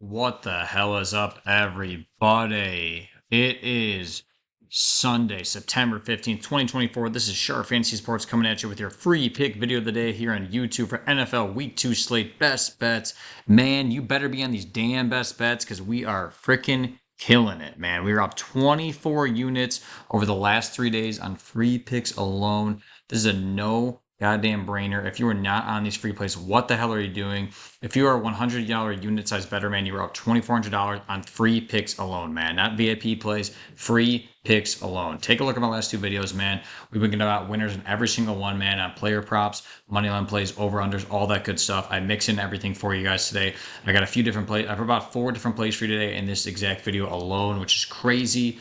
What the hell is up, everybody? It is Sunday, September 15th, 2024. This is Sharp Fantasy Sports coming at you with your free pick video of the day here on YouTube for NFL Week 2 slate best bets. Man, you better be on these damn best bets because we are freaking killing it, man. We are up 24 units over the last 3 days on free picks alone. This is a no goddamn brainer. If you are not on these free plays, what the hell are you doing? If you are a $100 unit size better, man, you are up $2,400 on free picks alone, man. Not VIP plays, free picks alone. Take a look at my last two videos, man. We've been getting about winners in every single one, man, on player props, money line plays, over-unders, all that good stuff. I mix in everything for you guys today. I got a few different plays. I have about 4 different plays for you today in this exact video alone, which is crazy.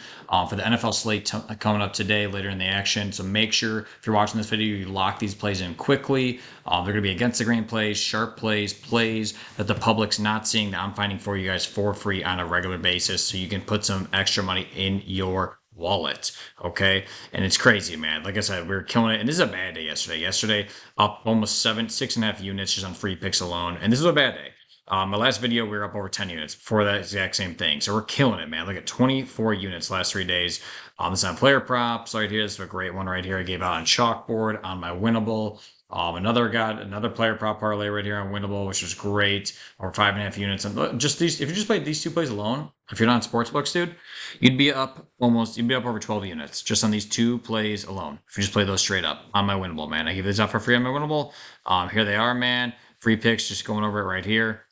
For the NFL slate coming up today, later in the action. So make sure if you're watching this video, you lock these plays in quickly. They're going to be against the grain plays, sharp plays that the public's not seeing that I'm finding for you guys for free on a regular basis, so you can put some extra money in your wallet. Okay, and it's crazy, man. Like I said, we were killing it, and this is a bad day yesterday up almost 6.5 units just on free picks alone, and this is a bad day. My last video, we were up over 10 units before that exact same thing. So we're killing it, man. Look at 24 units last 3 days. This on player props right here. This is a great one right here. I gave out on chalkboard on my winnable. Another player prop parlay right here on winnable, which was great. Over 5.5 units. And just these, if you just played these two plays alone, if you're not in sportsbooks, dude, you'd be up over 12 units just on these two plays alone. If you just play those straight up on my winnable, man. I give these out for free on my winnable. Here they are, man. Free picks, just going over it right here.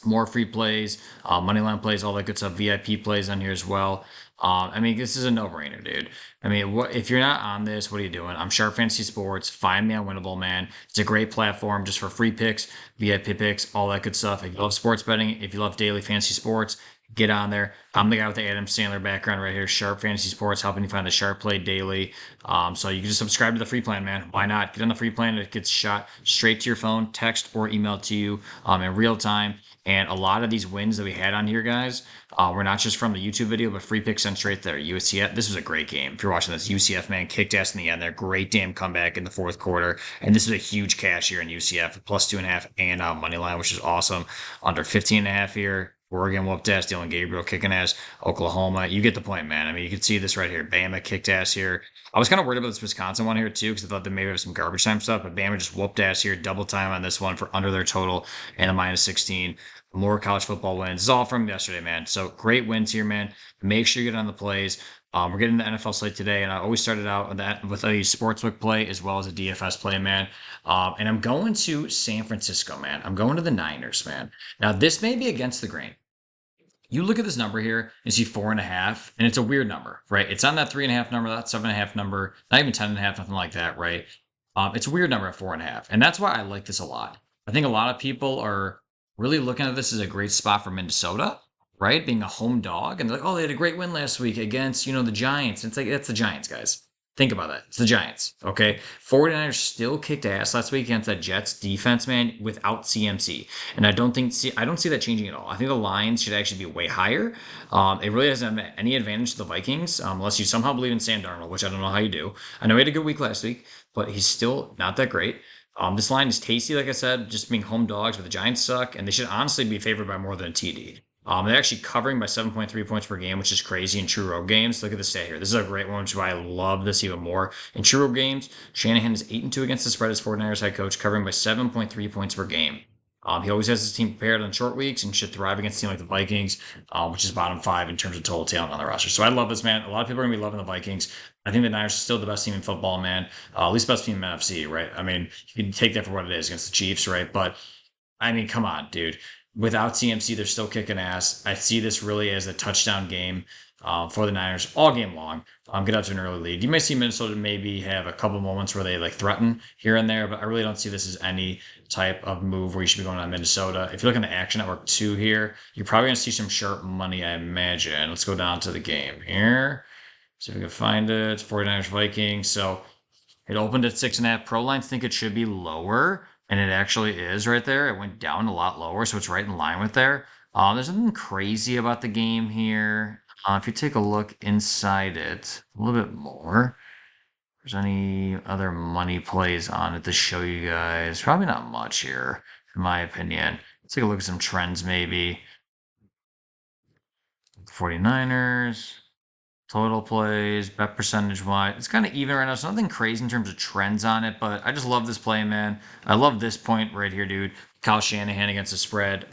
More free plays, moneyline plays, all that good stuff. VIP plays on here as well. I mean, this is a no-brainer, dude. I mean, if you're not on this, what are you doing? I'm Sharp Fantasy Sports. Find me on Winnable, man. It's a great platform just for free picks, VIP picks, all that good stuff. If you love sports betting, if you love daily fantasy sports, get on there. I'm the guy with the Adam Sandler background right here, Sharp Fantasy Sports, helping you find the sharp play daily. So you can just subscribe to the free plan, man. Why not? Get on the free plan. It gets shot straight to your phone, text or email to you in real time. And a lot of these wins that we had on here, guys, were not just from the YouTube video, but free picks sent straight there. UCF, this was a great game. If you're watching this, UCF, man, kicked ass in the end there. Great damn comeback in the fourth quarter. And this is a huge cash here in UCF, plus 2.5 and money line, which is awesome. Under 15.5 here. Oregon whooped ass, Dylan Gabriel kicking ass, Oklahoma. You get the point, man. I mean, you can see this right here. Bama kicked ass here. I was kind of worried about this Wisconsin one here, too, because I thought they maybe have some garbage time stuff, but Bama just whooped ass here. Double time on this one for under their total and a minus 16. More college football wins. This is all from yesterday, man. So great wins here, man. Make sure you get on the plays. We're getting the NFL slate today, and I always started out with a sportsbook play as well as a DFS play, man. And I'm going to San Francisco, man. I'm going to the Niners, man. Now, this may be against the grain. You look at this number here and see 4.5, and it's a weird number, right? It's on that 3.5 number, that 7.5 number, not even 10.5, nothing like that, right? It's a weird number at 4.5, and that's why I like this a lot. I think a lot of people are really looking at this as a great spot for Minnesota, right? Being a home dog, and they're like, oh, they had a great win last week against, the Giants. It's like, that's the Giants, guys. Think about that. It's the Giants, okay? 49ers still kicked ass last week against that Jets defense, man, without CMC. And I don't see that changing at all. I think the Lions should actually be way higher. It really doesn't have any advantage to the Vikings, unless you somehow believe in Sam Darnold, which I don't know how you do. I know he had a good week last week, but he's still not that great. This line is tasty, like I said, just being home dogs, but the Giants suck, and they should honestly be favored by more than a TD. They're actually covering by 7.3 points per game, which is crazy in true road games. Look at the stat here. This is a great one, which is why I love this even more. In true road games, Shanahan is 8-2 against the spread as 49ers head coach, covering by 7.3 points per game. He always has his team prepared on short weeks and should thrive against a team like the Vikings, which is bottom 5 in terms of total talent on the roster. So I love this, man. A lot of people are going to be loving the Vikings. I think the Niners are still the best team in football, man. At least best team in NFC, right? I mean, you can take that for what it is against the Chiefs, right? But, I mean, come on, dude. Without CMC, they're still kicking ass. I see this really as a touchdown game for the Niners all game long. Get out to an early lead. You may see Minnesota maybe have a couple moments where they threaten here and there, but I really don't see this as any type of move where you should be going on Minnesota. If you look on the Action Network 2 here, you're probably going to see some sharp money, I imagine. Let's go down to the game here. See if we can find it. 49ers Vikings. So it opened at 6.5. Pro lines think it should be lower. And it actually is right there. It went down a lot lower, so it's right in line with there. There's nothing crazy about the game here. If you take a look inside it a little bit more, if there's any other money plays on it to show you guys. Probably not much here, in my opinion. Let's take a look at some trends maybe. 49ers. Total plays, bet percentage wise. It's kind of even right now. So nothing crazy in terms of trends on it, but I just love this play, man. I love this point right here, dude. Kyle Shanahan against the spread.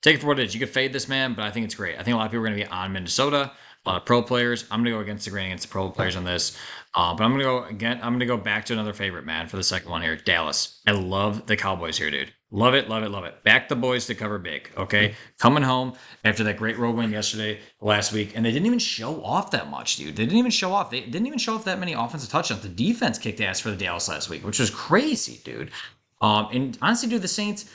Take it for what it is. You could fade this, man, but I think it's great. I think a lot of people are going to be on Minnesota. A lot of pro players. I'm going to go against the grain against the pro players on this. But I'm going to go again. I'm going to go back to another favorite, man, for the second one here. Dallas. I love the Cowboys here, dude. Love it, love it, love it. Back the boys to cover big, okay? Coming home after that great road win yesterday, last week, and they didn't even show off that much, dude. They didn't even show off. They didn't even show off that many offensive touchdowns. The defense kicked ass for the Dallas last week, which was crazy, dude. And honestly, dude, the Saints,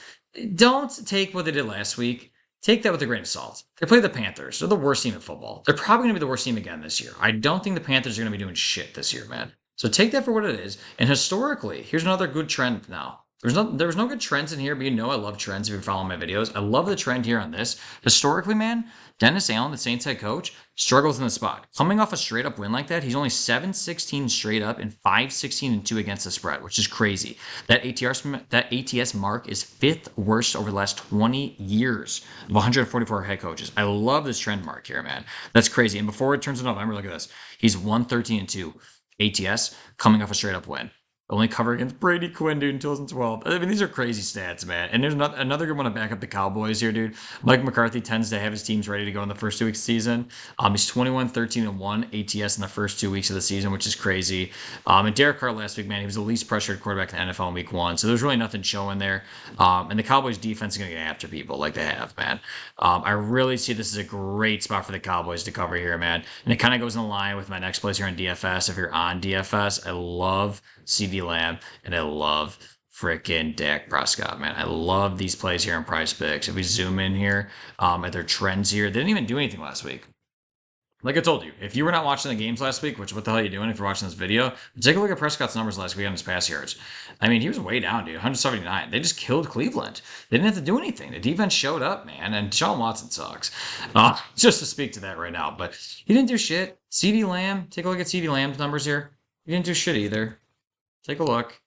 don't take what they did last week. Take that with a grain of salt. They play the Panthers. They're the worst team in football. They're probably going to be the worst team again this year. I don't think the Panthers are going to be doing shit this year, man. So take that for what it is. And historically, here's another good trend now. There's no good trends in here, but you know I love trends if you're following my videos. I love the trend here on this. Historically, man, Dennis Allen, the Saints head coach, struggles in the spot. Coming off a straight up win like that, he's only 7-16 straight up and 5-16-2 against the spread, which is crazy. That ATS mark is fifth worst over the last 20 years of 144 head coaches. I love this trend mark here, man. That's crazy. And before it turns to November, look at this. He's 113-2 ATS coming off a straight up win. Only cover against Brady Quinn, dude, in 2012. I mean, these are crazy stats, man. And there's another good one to back up the Cowboys here, dude. Mike McCarthy tends to have his teams ready to go in the first 2 weeks of the season. He's 21-13-1 ATS in the first 2 weeks of the season, which is crazy. And Derek Carr last week, man, he was the least pressured quarterback in the NFL in week 1. So there's really nothing showing there. And the Cowboys defense is going to get after people like they have, man. I really see this as a great spot for the Cowboys to cover here, man. And it kind of goes in line with my next place here on DFS. If you're on DFS, I love CD Lamb, and I love freaking Dak Prescott, man. I love these plays here on Prize Picks. If we zoom in here at their trends here, they didn't even do anything last week. Like I told you, if you were not watching the games last week, which what the hell are you doing if you're watching this video, take a look at Prescott's numbers last week on his pass yards. I mean, he was way down, dude, 179. They just killed Cleveland. They didn't have to do anything. The defense showed up, man, and Sean Watson sucks. Just to speak to that right now, but he didn't do shit. CD Lamb, take a look at CD Lamb's numbers here. He didn't do shit either. Take a look.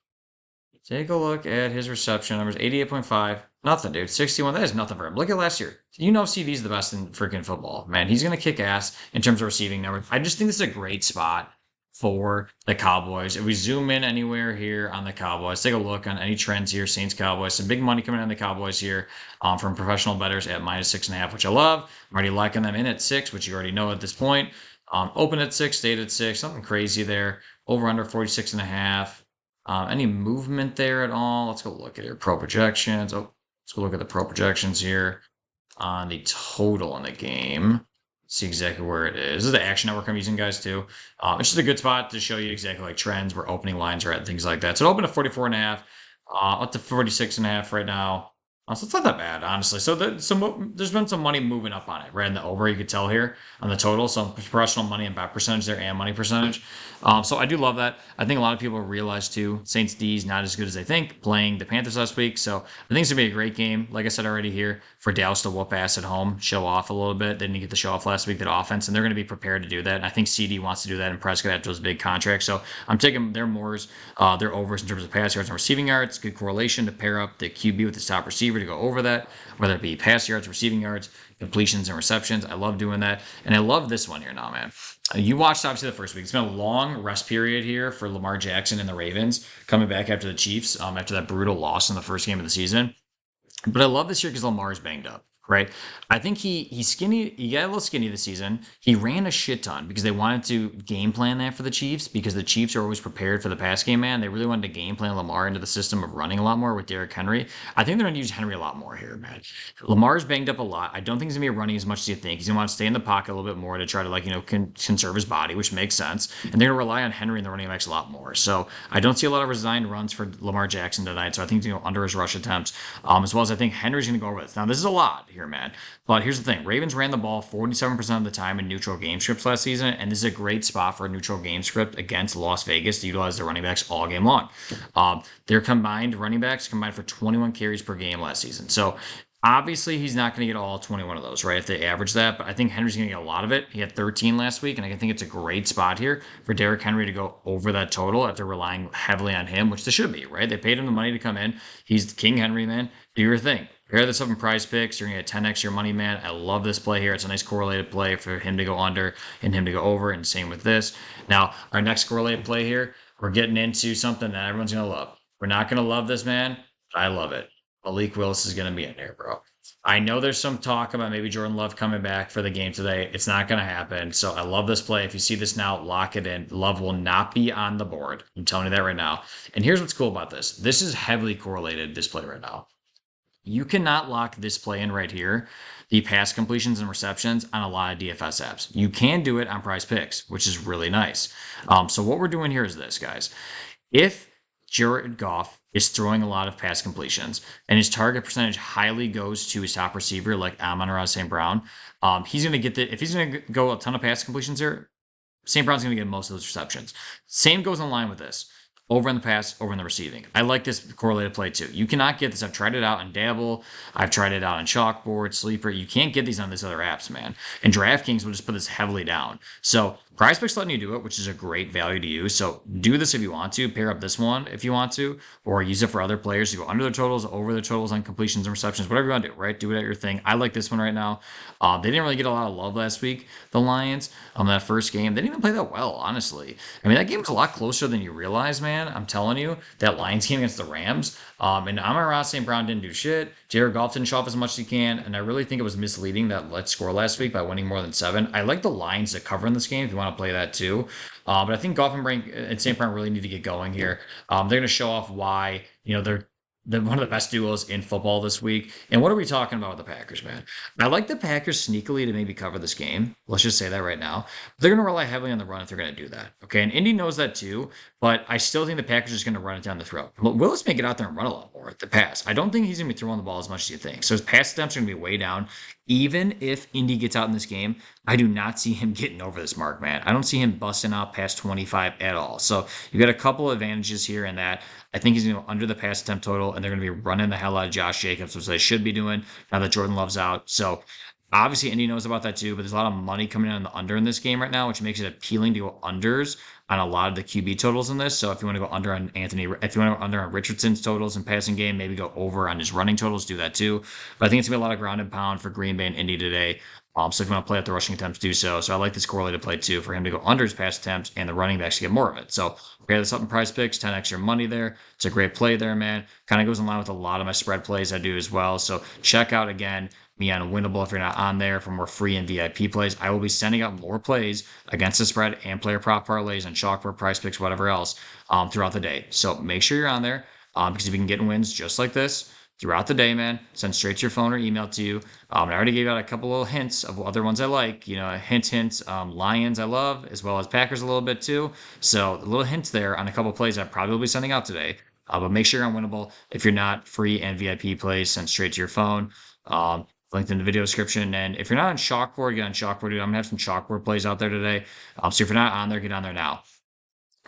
Take a look at his reception numbers. 88.5. Nothing, dude. 61. That is nothing for him. Look at last year. You know CD's the best in freaking football. Man, he's going to kick ass in terms of receiving numbers. I just think this is a great spot for the Cowboys. If we zoom in anywhere here on the Cowboys, take a look on any trends here. Saints, Cowboys. Some big money coming in on the Cowboys here from professional bettors at -6.5, which I love. I'm already liking them in at 6, which you already know at this point. Open at 6, stayed at 6. Something crazy there. Over under 46.5. Any movement there at all? Let's go look at your pro projections. Oh, let's go look at the pro projections here on the total in the game. See exactly where it is. This is the Action Network I'm using, guys, too. It's just a good spot to show you exactly like trends where opening lines are at and things like that. So it opened at 44.5, up to 46.5 right now. So it's not that bad, honestly. So there's been some money moving up on it, right? In the over, you could tell here on the total. Some professional money and bet percentage there and money percentage. So I do love that. I think a lot of people realize, too, Saints D is not as good as they think playing the Panthers last week. So I think it's going to be a great game, like I said already here, for Dallas to whoop ass at home, show off a little bit. They didn't get the show off last week, that offense, and they're going to be prepared to do that. And I think CD wants to do that in Prescott after those big contracts. So I'm taking their mores, their overs in terms of pass yards and receiving yards. Good correlation to pair up the QB with the top receiver to go over that, whether it be pass yards, receiving yards, completions, and receptions. I love doing that. And I love this one here now, man. You watched, obviously, the first week. It's been a long rest period here for Lamar Jackson and the Ravens coming back after the Chiefs, after that brutal loss in the first game of the season. But I love this year because Lamar's banged up. Right, I think he's skinny. He got a little skinny this season. He ran a shit ton because they wanted to game plan that for the Chiefs, because the Chiefs are always prepared for the pass game, man. They really wanted to game plan Lamar into the system of running a lot more with Derrick Henry. I think they're going to use Henry a lot more here, man. Lamar's banged up a lot. I don't think he's going to be running as much as you think. He's going to want to stay in the pocket a little bit more to try to conserve his body, which makes sense. And they're going to rely on Henry and the running backs a lot more. So I don't see a lot of resigned runs for Lamar Jackson tonight. So I think he's going to go under his rush attempts, as well as I think Henry's going to go over this. Now this is a lot here, man. But here's the thing. Ravens ran the ball 47% of the time in neutral game scripts last season, and this is a great spot for a neutral game script against Las Vegas to utilize their running backs all game long. Their combined running backs combined for 21 carries per game last season. So obviously, he's not going to get all 21 of those, right, if they average that. But I think Henry's going to get a lot of it. He had 13 last week, and I think it's a great spot here for Derrick Henry to go over that total after relying heavily on him, which they should be, right? They paid him the money to come in. He's King Henry, man. Do your thing. Pair this up in Prize Picks. You're going to get 10x your money, man. I love this play here. It's a nice correlated play for him to go under and him to go over, and same with this. Now, our next correlated play here, we're getting into something that everyone's going to love. We're not going to love this, man, but I love it. Malik Willis is going to be in there, bro. I know there's some talk about maybe Jordan Love coming back for the game today. It's not going to happen. So I love this play. If you see this now, lock it in. Love will not be on the board. I'm telling you that right now. And here's what's cool about this. This is heavily correlated, this play right now. You cannot lock this play in right here, the pass completions and receptions on a lot of DFS apps. You can do it on Prize Picks, which is really nice. So what we're doing here is this, guys. If Jared Goff is throwing a lot of pass completions and his target percentage highly goes to his top receiver like Amon-Ra St. Brown, he's going to get if he's going to go a ton of pass completions here, St. Brown's going to get most of those receptions. Same goes in line with this. Over in the pass, over in the receiving. I like this correlated play too. You cannot get this. I've tried it out in Dabble. I've tried it out in Chalkboard, Sleeper. You can't get these on these other apps, man. And DraftKings will just put this heavily down. So PrizePicks letting you do it, which is a great value to use. So do this if you want to. Pair up this one if you want to, or use it for other players to go under the totals, over the totals on completions and receptions, whatever you want to do, right? Do it at your thing. I like this one right now. They didn't really get a lot of love last week, the Lions, on that first game. They didn't even play that well, honestly. I mean, that game was a lot closer than you realize, man. I'm telling you, that Lions game against the Rams. And Amon-Ra St. Brown didn't do shit. Jared Goff didn't show off as much as he can. And I really think it was misleading that let's score last week by winning more than 7. I like the Lions to cover in this game if you want to play that too. But I think Goff and St. Brown really need to get going here. They're going to show off why, they're one of the best duos in football this week. And what are we talking about with the Packers, man? I like the Packers sneakily to maybe cover this game. Let's just say that right now. They're going to rely heavily on the run if they're going to do that. Okay. And Indy knows that too. But I still think the Packers are just going to run it down the throat. Willis may get out there and run a lot more at the pass. I don't think he's going to be throwing the ball as much as you think. So his pass attempts are going to be way down. Even if Indy gets out in this game, I do not see him getting over this mark, man. I don't see him busting out past 25 at all. So you got a couple of advantages here in that. I think he's going to go under the pass attempt total, and they're going to be running the hell out of Josh Jacobs, which they should be doing now that Jordan Love's out. So obviously Indy knows about that too, but there's a lot of money coming in on the under in this game right now, which makes it appealing to go unders on a lot of the QB totals in this. So if you want to go under on if you want to go under on Richardson's totals and passing game, maybe go over on his running totals, do that too. But I think it's going to be a lot of ground and pound for Green Bay and Indy today. So if you want to play at the rushing attempts, do so. So I like this correlated play too for him to go under his pass attempts and the running backs to get more of it. So pair this up in Prize Picks, 10 extra money there. It's a great play there, man. Kind of goes in line with a lot of my spread plays I do as well. So check out again me on Winnable if you're not on there for more free and VIP plays. I will be sending out more plays against the spread and player prop parlays and Chalkboard, Prize Picks, whatever else throughout the day. So make sure you're on there because if you can get wins just like this throughout the day, man, send straight to your phone or email to you. I already gave out a couple little hints of other ones I like. Hints. Lions I love, as well as Packers a little bit too. So little hints there on a couple plays I probably will be sending out today. But make sure you're on Winnable. If you're not, free and VIP plays, send straight to your phone. Linked in the video description. And if you're not on Chalkboard, get on Chalkboard, dude. I'm going to have some Chalkboard plays out there today. So if you're not on there, get on there now.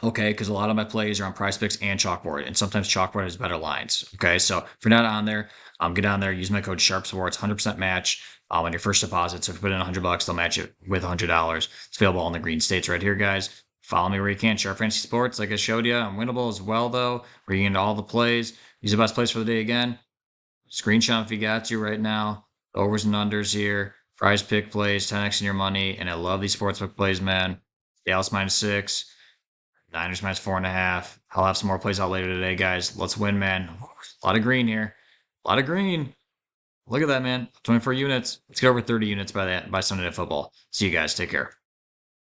Okay, because a lot of my plays are on Prize Picks and Chalkboard, and sometimes Chalkboard has better lines. Okay, so if you're not on there, get on there, use my code SHARPSPORTS, 100% match on your first deposit. So if you put in $100, they'll match it with $100. It's available in the green states right here, guys. Follow me where you can. Sharp Fantasy Sports, like I showed you, I'm Winnable as well, though. Where you get into all the plays. Use the best plays for the day again. Screenshot if you got to right now. Overs and unders here. Prize Pick plays, 10x in your money, and I love these sportsbook plays, man. Dallas -6. Niners -4.5. I'll have some more plays out later today, guys. Let's win, man. A lot of green here. A lot of green. Look at that, man. 24 units. Let's get over 30 units by Sunday Night Football. See you guys. Take care.